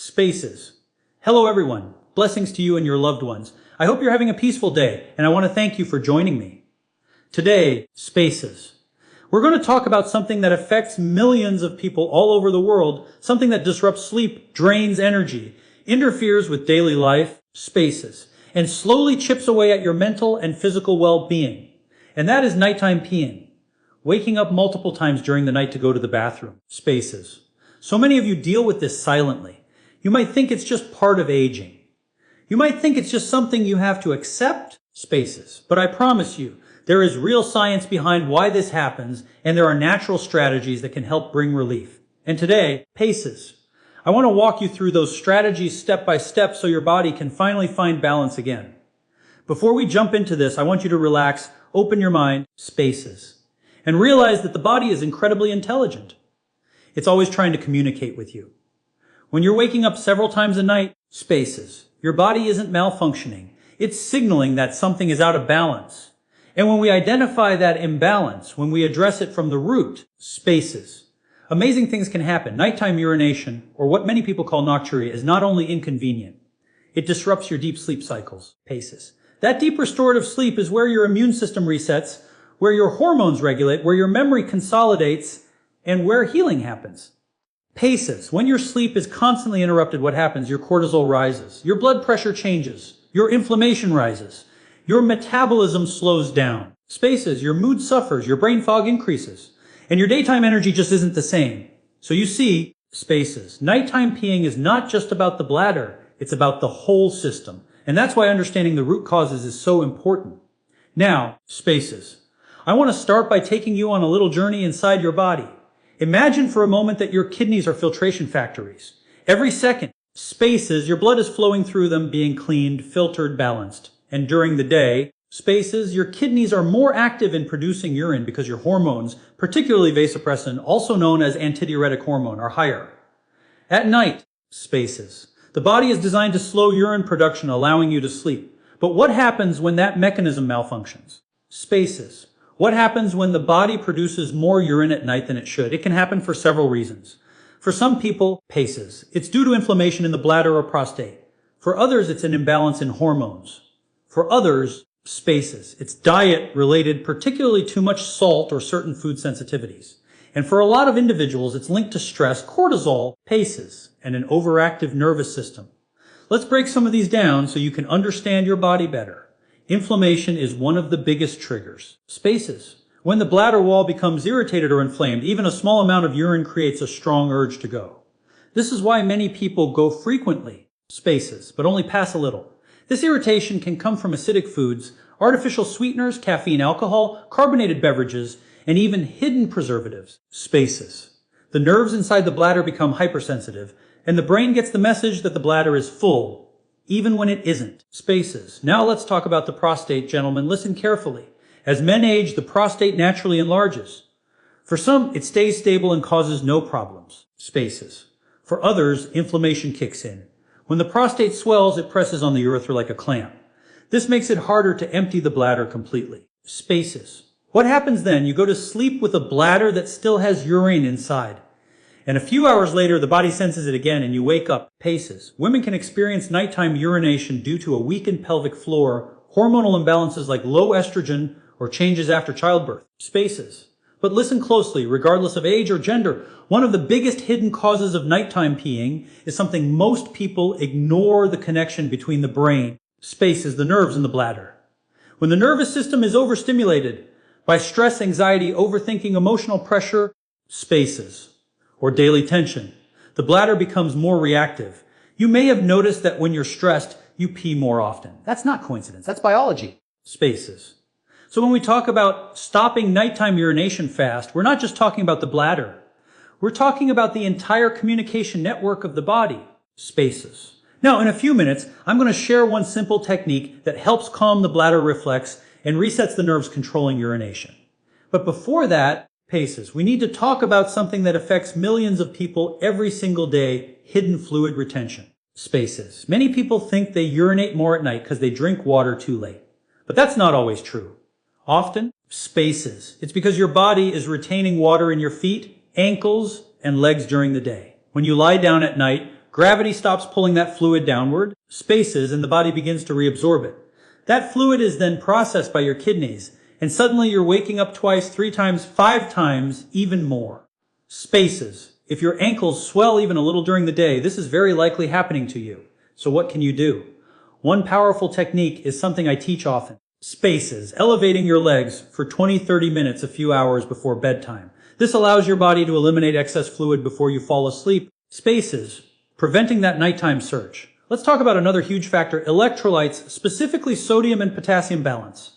Spaces. Hello everyone. Blessings to you and your loved ones. I hope you're having a peaceful day, and I want to thank you for joining me. Today, spaces. We're going to talk about something that affects millions of people all over the world, something that disrupts sleep, drains energy, interferes with daily life, spaces, and slowly chips away at your mental and physical well-being. And that is nighttime peeing. Waking up multiple times during the night to go to the bathroom, spaces. So many of you deal with this silently. You might think it's just part of aging. You might think it's just something you have to accept, spaces. But I promise you, there is real science behind why this happens, and there are natural strategies that can help bring relief. And today, paces. I want to walk you through those strategies step by step so your body can finally find balance again. Before we jump into this, I want you to relax, open your mind, spaces, and realize that the body is incredibly intelligent. It's always trying to communicate with you. When you're waking up several times a night, spaces, your body isn't malfunctioning. It's signaling that something is out of balance. And when we identify that imbalance, when we address it from the root, spaces, amazing things can happen. Nighttime urination, or what many people call nocturia, is not only inconvenient, it disrupts your deep sleep cycles, paces. That deep restorative sleep is where your immune system resets, where your hormones regulate, where your memory consolidates, and where healing happens. Paces. When your sleep is constantly interrupted, what happens? Your cortisol rises, your blood pressure changes, your inflammation rises, your metabolism slows down. Spaces. Your mood suffers, your brain fog increases, and your daytime energy just isn't the same. So you see, spaces. Nighttime peeing is not just about the bladder, it's about the whole system. And that's why understanding the root causes is so important. Now, spaces. I want to start by taking you on a little journey inside your body. Imagine for a moment that your kidneys are filtration factories. Every second, spaces, your blood is flowing through them, being cleaned, filtered, balanced. And during the day, spaces, your kidneys are more active in producing urine because your hormones, particularly vasopressin, also known as antidiuretic hormone, are higher. At night, spaces, the body is designed to slow urine production, allowing you to sleep. But what happens when that mechanism malfunctions? Spaces. What happens when the body produces more urine at night than it should? It can happen for several reasons. For some people, paces. It's due to inflammation in the bladder or prostate. For others, it's an imbalance in hormones. For others, spaces. It's diet related, particularly too much salt or certain food sensitivities. And for a lot of individuals, it's linked to stress, cortisol, paces, and an overactive nervous system. Let's break some of these down so you can understand your body better. Inflammation is one of the biggest triggers. Spaces. When the bladder wall becomes irritated or inflamed, even a small amount of urine creates a strong urge to go. This is why many people go frequently, spaces, but only pass a little. This irritation can come from acidic foods, artificial sweeteners, caffeine, alcohol, carbonated beverages, and even hidden preservatives, spaces. The nerves inside the bladder become hypersensitive, and the brain gets the message that the bladder is full, even when it isn't. Spaces. Now let's talk about the prostate, gentlemen. Listen carefully. As men age, the prostate naturally enlarges. For some, it stays stable and causes no problems. Spaces. For others, inflammation kicks in. When the prostate swells, it presses on the urethra like a clamp. This makes it harder to empty the bladder completely. Spaces. What happens then? You go to sleep with a bladder that still has urine inside. And a few hours later, the body senses it again and you wake up. Paces. Women can experience nighttime urination due to a weakened pelvic floor, hormonal imbalances like low estrogen, or changes after childbirth. Spaces. But listen closely, regardless of age or gender, one of the biggest hidden causes of nighttime peeing is something most people ignore: the connection between the brain, spaces, the nerves, and the bladder. When the nervous system is overstimulated by stress, anxiety, overthinking, emotional pressure, spaces, or daily tension, the bladder becomes more reactive. You may have noticed that when you're stressed, you pee more often. That's not coincidence. That's biology. Spaces. So when we talk about stopping nighttime urination fast, we're not just talking about the bladder. We're talking about the entire communication network of the body. Spaces. Now, in a few minutes, I'm going to share one simple technique that helps calm the bladder reflex and resets the nerves controlling urination. But before that, paces. We need to talk about something that affects millions of people every single day: hidden fluid retention. Spaces. Many people think they urinate more at night because they drink water too late. But that's not always true. Often, spaces. It's because your body is retaining water in your feet, ankles, and legs during the day. When you lie down at night, Gravity stops pulling that fluid downward, spaces, and the body begins to reabsorb it. That fluid is then processed by your kidneys, and suddenly you're waking up twice, 3 times, 5 times, even more. Spaces. If your ankles swell even a little during the day, this is very likely happening to you. So what can you do? One powerful technique is something I teach often. Spaces. Elevating your legs for 20-30 minutes a few hours before bedtime. This allows your body to eliminate excess fluid before you fall asleep. Spaces. Preventing that nighttime surge. Let's talk about another huge factor, electrolytes, specifically sodium and potassium balance.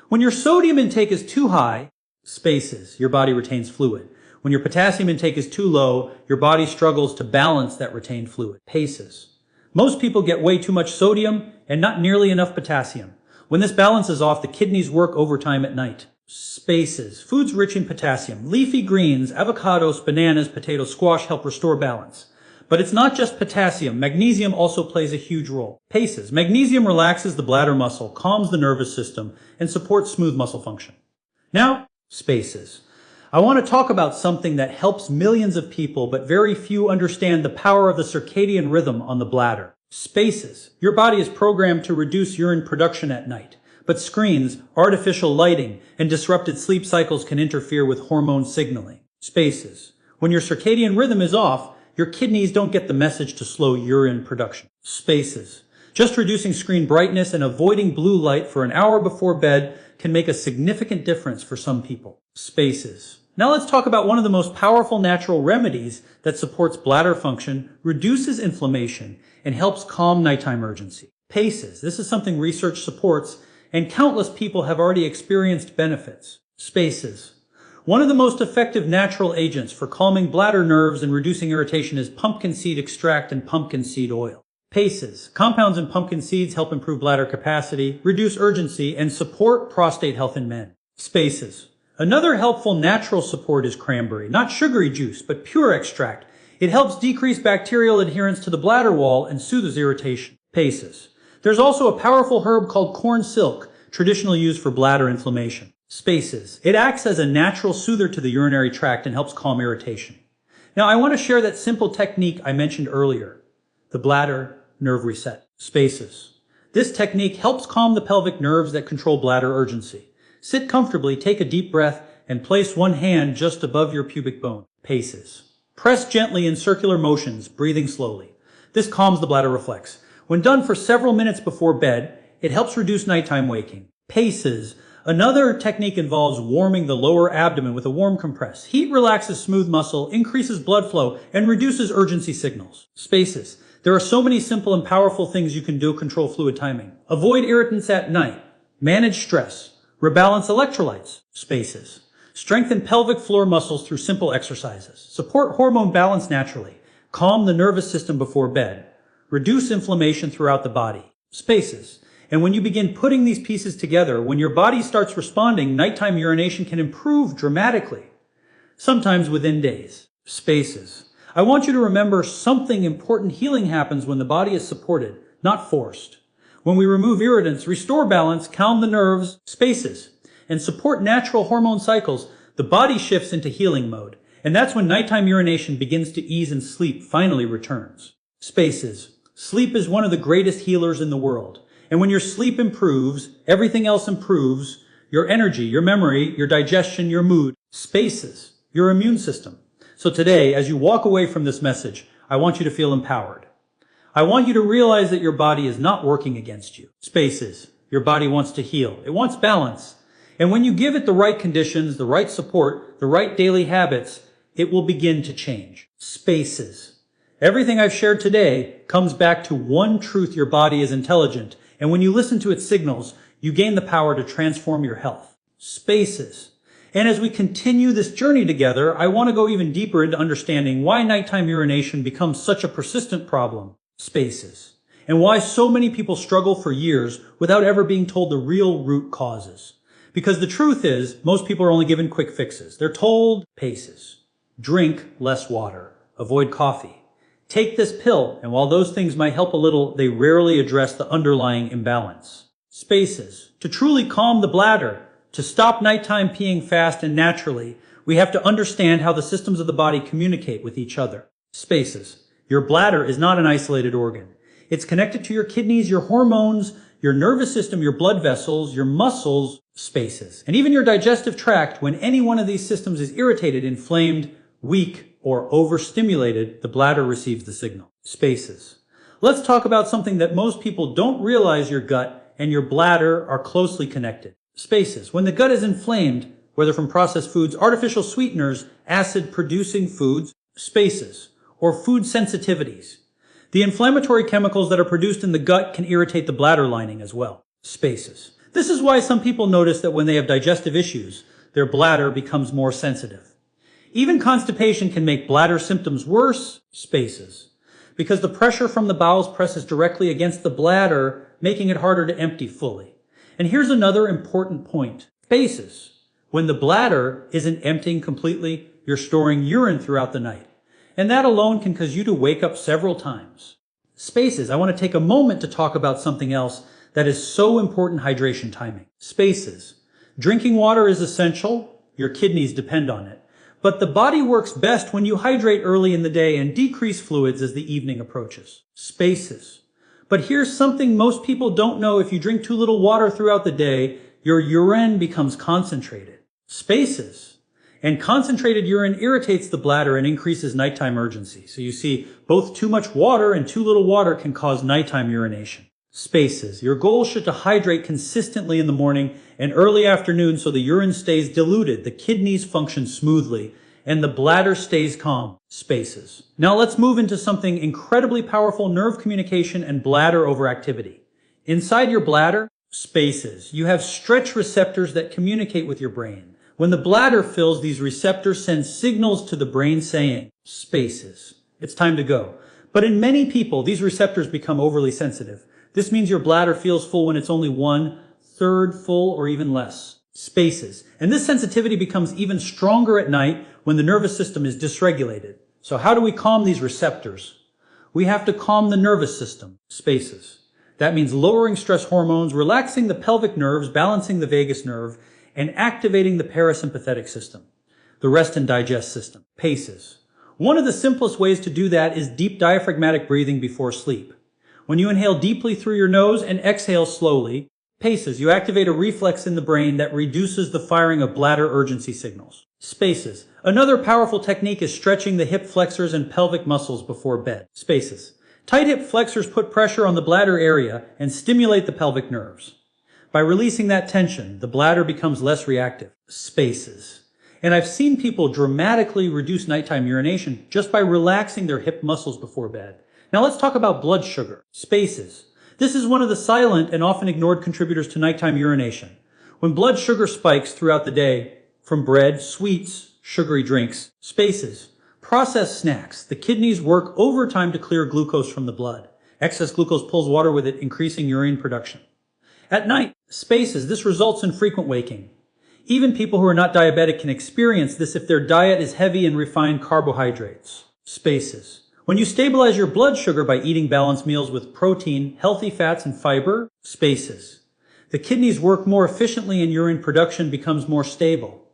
When your sodium intake is too high, spaces, your body retains fluid. When your potassium intake is too low, your body struggles to balance that retained fluid. Paces. Most people get way too much sodium and not nearly enough potassium. When this balance is off, the kidneys work overtime at night. Spaces. Foods rich in potassium. Leafy greens, avocados, bananas, potatoes, squash help restore balance. But it's not just potassium. Magnesium also plays a huge role. Paces. Magnesium relaxes the bladder muscle, calms the nervous system, and supports smooth muscle function. Now, spaces. I want to talk about something that helps millions of people, but very few understand the power of the circadian rhythm on the bladder. Spaces. Your body is programmed to reduce urine production at night, but screens, artificial lighting, and disrupted sleep cycles can interfere with hormone signaling. Spaces. When your circadian rhythm is off, your kidneys don't get the message to slow urine production. Spaces. Just reducing screen brightness and avoiding blue light for an hour before bed can make a significant difference for some people. Spaces. Now let's talk about one of the most powerful natural remedies that supports bladder function, reduces inflammation, and helps calm nighttime urgency. Paces. This is something research supports, and countless people have already experienced benefits. Spaces. One of the most effective natural agents for calming bladder nerves and reducing irritation is pumpkin seed extract and pumpkin seed oil. Paces. Compounds in pumpkin seeds help improve bladder capacity, reduce urgency, and support prostate health in men. Spaces. Another helpful natural support is cranberry, not sugary juice, but pure extract. It helps decrease bacterial adherence to the bladder wall and soothes irritation. Paces. There's also a powerful herb called corn silk, traditionally used for bladder inflammation. Spaces. It acts as a natural soother to the urinary tract and helps calm irritation. Now I want to share that simple technique I mentioned earlier, the bladder nerve reset. Spaces. This technique helps calm the pelvic nerves that control bladder urgency. Sit comfortably, take a deep breath, and place one hand just above your pubic bone. Paces. Press gently in circular motions, breathing slowly. This calms the bladder reflex. When done for several minutes before bed, it helps reduce nighttime waking. Paces. Another technique involves warming the lower abdomen with a warm compress. Heat relaxes smooth muscle, increases blood flow, and reduces urgency signals. Spaces. There are so many simple and powerful things you can do to control fluid timing. Avoid irritants at night. Manage stress. Rebalance electrolytes. Spaces. Strengthen pelvic floor muscles through simple exercises. Support hormone balance naturally. Calm the nervous system before bed. Reduce inflammation throughout the body. Spaces. And when you begin putting these pieces together, when your body starts responding, nighttime urination can improve dramatically, sometimes within days. Spaces. I want you to remember something important. Healing happens when the body is supported, not forced. When we remove irritants, restore balance, calm the nerves, spaces, and support natural hormone cycles, the body shifts into healing mode. And that's when nighttime urination begins to ease and sleep finally returns. Spaces. Sleep is one of the greatest healers in the world. And when your sleep improves, everything else improves, your energy, your memory, your digestion, your mood, spaces, your immune system. So today, as you walk away from this message, I want you to feel empowered. I want you to realize that your body is not working against you. Spaces, your body wants to heal. It wants balance. And when you give it the right conditions, the right support, the right daily habits, it will begin to change. Spaces. Everything I've shared today comes back to one truth: your body is intelligent. And when you listen to its signals, you gain the power to transform your health. Spaces. And as we continue this journey together, I want to go even deeper into understanding why nighttime urination becomes such a persistent problem. Spaces. And why so many people struggle for years without ever being told the real root causes. Because the truth is, most people are only given quick fixes. They're told paces. Drink less water. Avoid coffee. Take this pill, and while those things might help a little, they rarely address the underlying imbalance. Spaces. To truly calm the bladder, to stop nighttime peeing fast and naturally, we have to understand how the systems of the body communicate with each other. Spaces. Your bladder is not an isolated organ. It's connected to your kidneys, your hormones, your nervous system, your blood vessels, your muscles, spaces, and even your digestive tract. When any one of these systems is irritated, inflamed, weak, or overstimulated, the bladder receives the signal. Spaces. Let's talk about something that most people don't realize. Your gut and your bladder are closely connected. Spaces. When the gut is inflamed, whether from processed foods, artificial sweeteners, acid-producing foods, spaces, or food sensitivities, the inflammatory chemicals that are produced in the gut can irritate the bladder lining as well. Spaces. This is why some people notice that when they have digestive issues, their bladder becomes more sensitive. Even constipation can make bladder symptoms worse. Spaces. Because the pressure from the bowels presses directly against the bladder, making it harder to empty fully. And here's another important point. Spaces. When the bladder isn't emptying completely, you're storing urine throughout the night. And that alone can cause you to wake up several times. Spaces. I want to take a moment to talk about something else that is so important: hydration timing. Spaces. Drinking water is essential. Your kidneys depend on it. But the body works best when you hydrate early in the day and decrease fluids as the evening approaches. Spaces. But here's something most people don't know. If you drink too little water throughout the day, your urine becomes concentrated. Spaces. And concentrated urine irritates the bladder and increases nighttime urgency. So you see, both too much water and too little water can cause nighttime urination. Spaces. Your goal should to hydrate consistently in the morning and early afternoon so the urine stays diluted, the kidneys function smoothly, and the bladder stays calm. Spaces. Now let's move into something incredibly powerful: nerve communication and bladder overactivity. Inside your bladder, spaces, you have stretch receptors that communicate with your brain. When the bladder fills, these receptors send signals to the brain saying, spaces, it's time to go. But in many people, these receptors become overly sensitive. This means your bladder feels full when it's only 1/3 full or even less. Spaces. And this sensitivity becomes even stronger at night when the nervous system is dysregulated. So how do we calm these receptors? We have to calm the nervous system. Spaces. That means lowering stress hormones, relaxing the pelvic nerves, balancing the vagus nerve, and activating the parasympathetic system, the rest and digest system. Paces. One of the simplest ways to do that is deep diaphragmatic breathing before sleep. When you inhale deeply through your nose and exhale slowly, paces, you activate a reflex in the brain that reduces the firing of bladder urgency signals. Spaces. Another powerful technique is stretching the hip flexors and pelvic muscles before bed. Spaces. Tight hip flexors put pressure on the bladder area and stimulate the pelvic nerves. By releasing that tension, the bladder becomes less reactive. Spaces. And I've seen people dramatically reduce nighttime urination just by relaxing their hip muscles before bed. Now let's talk about blood sugar. Spaces. This is one of the silent and often ignored contributors to nighttime urination. When blood sugar spikes throughout the day, from bread, sweets, sugary drinks, spaces, processed snacks, the kidneys work overtime to clear glucose from the blood. Excess glucose pulls water with it, increasing urine production. At night, spaces, this results in frequent waking. Even people who are not diabetic can experience this if their diet is heavy in refined carbohydrates. Spaces. When you stabilize your blood sugar by eating balanced meals with protein, healthy fats, and fiber, spaces, the kidneys work more efficiently and urine production becomes more stable.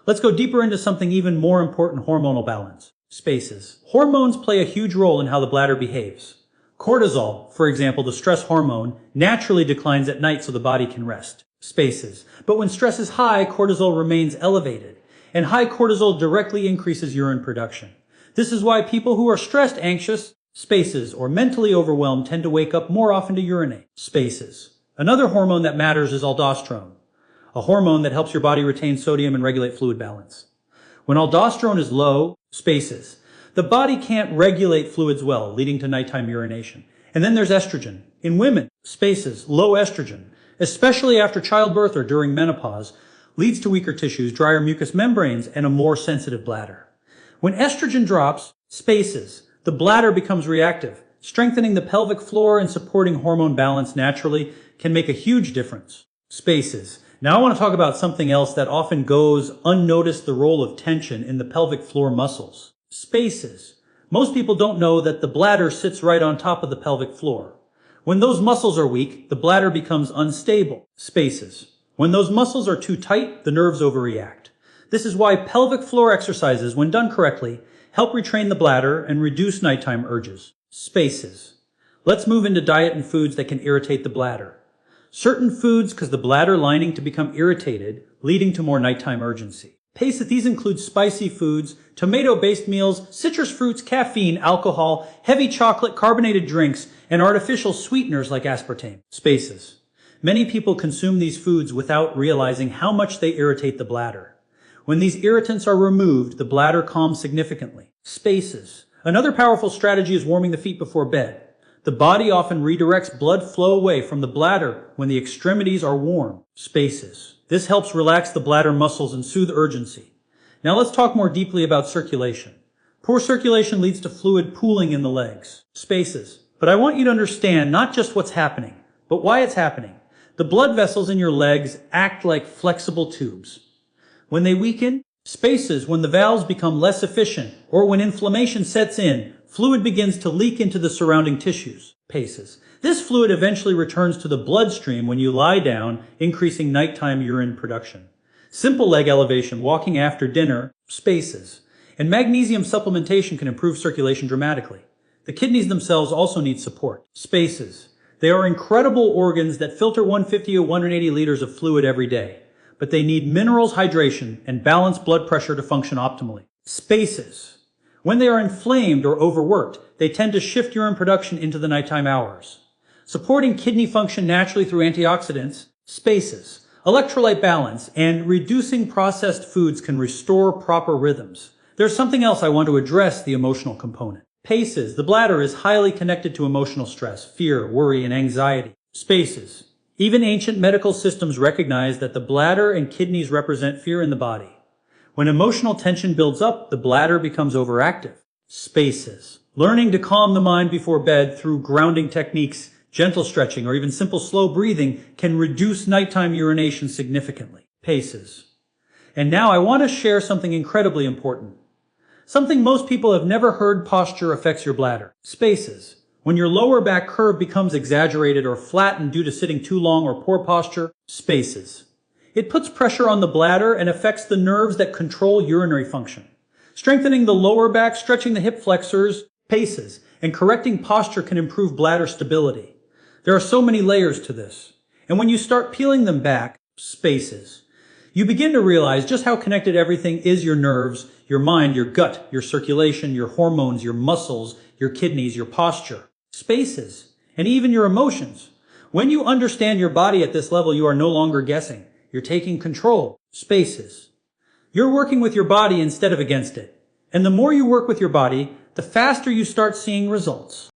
Let's go deeper into something even more important: hormonal balance. Spaces. Hormones play a huge role in how the bladder behaves. Cortisol, for example, the stress hormone, naturally declines at night so the body can rest. Spaces. But when stress is high, cortisol remains elevated, and high cortisol directly increases urine production. This is why people who are stressed, anxious, spaces, or mentally overwhelmed tend to wake up more often to urinate. Spaces. Another hormone that matters is aldosterone, a hormone that helps your body retain sodium and regulate fluid balance. When aldosterone is low, spaces, the body can't regulate fluids well, leading to nighttime urination. And then there's estrogen. In women, spaces, low estrogen, especially after childbirth or during menopause, leads to weaker tissues, drier mucous membranes, and a more sensitive bladder. When estrogen drops, spaces, the bladder becomes reactive. Strengthening the pelvic floor and supporting hormone balance naturally can make a huge difference. Spaces. Now I want to talk about something else that often goes unnoticed: the role of tension in the pelvic floor muscles. Spaces. Most people don't know that the bladder sits right on top of the pelvic floor. When those muscles are weak, the bladder becomes unstable. Spaces. When those muscles are too tight, the nerves overreact. This is why pelvic floor exercises, when done correctly, help retrain the bladder, and reduce nighttime urges. Spaces. Let's move into diet and foods that can irritate the bladder. Certain foods cause the bladder lining to become irritated, leading to more nighttime urgency. These include spicy foods, tomato-based meals, citrus fruits, caffeine, alcohol, heavy chocolate, carbonated drinks, and artificial sweeteners like aspartame. Spaces. Many people consume these foods without realizing how much they irritate the bladder. When these irritants are removed, the bladder calms significantly. Spaces. Another powerful strategy is warming the feet before bed. The body often redirects blood flow away from the bladder when the extremities are warm. Spaces. This helps relax the bladder muscles and soothe urgency. Now let's talk more deeply about circulation. Poor circulation leads to fluid pooling in the legs. Spaces. But I want you to understand not just what's happening, but why it's happening. The blood vessels in your legs act like flexible tubes. When they weaken, spaces, when the valves become less efficient, or when inflammation sets in, fluid begins to leak into the surrounding tissues. Paces. This fluid eventually returns to the bloodstream when you lie down, increasing nighttime urine production. Simple leg elevation, walking after dinner, spaces. And magnesium supplementation can improve circulation dramatically. The kidneys themselves also need support. Spaces. They are incredible organs that filter 150 to 180 liters of fluid every day, but they need minerals, hydration, and balanced blood pressure to function optimally. Spaces. When they are inflamed or overworked, they tend to shift urine production into the nighttime hours. Supporting kidney function naturally through antioxidants, spaces, electrolyte balance, and reducing processed foods can restore proper rhythms. There's something else I want to address, the emotional component. Paces. The bladder is highly connected to emotional stress, fear, worry, and anxiety. Spaces. Even ancient medical systems recognize that the bladder and kidneys represent fear in the body. When emotional tension builds up, the bladder becomes overactive. Spaces. Learning to calm the mind before bed through grounding techniques, gentle stretching, or even simple slow breathing can reduce nighttime urination significantly. Paces. And now I want to share something incredibly important. Something most people have never heard: posture affects your bladder. Spaces. When your lower back curve becomes exaggerated or flattened due to sitting too long or poor posture, spaces. It puts pressure on the bladder and affects the nerves that control urinary function. Strengthening the lower back, stretching the hip flexors, paces, and correcting posture can improve bladder stability. There are so many layers to this. And when you start peeling them back, spaces, you begin to realize just how connected everything is: your nerves, your mind, your gut, your circulation, your hormones, your muscles, your kidneys, your posture, spaces, and even your emotions. When you understand your body at this level, you are no longer guessing. You're taking control. Spaces. You're working with your body instead of against it. And the more you work with your body, the faster you start seeing results.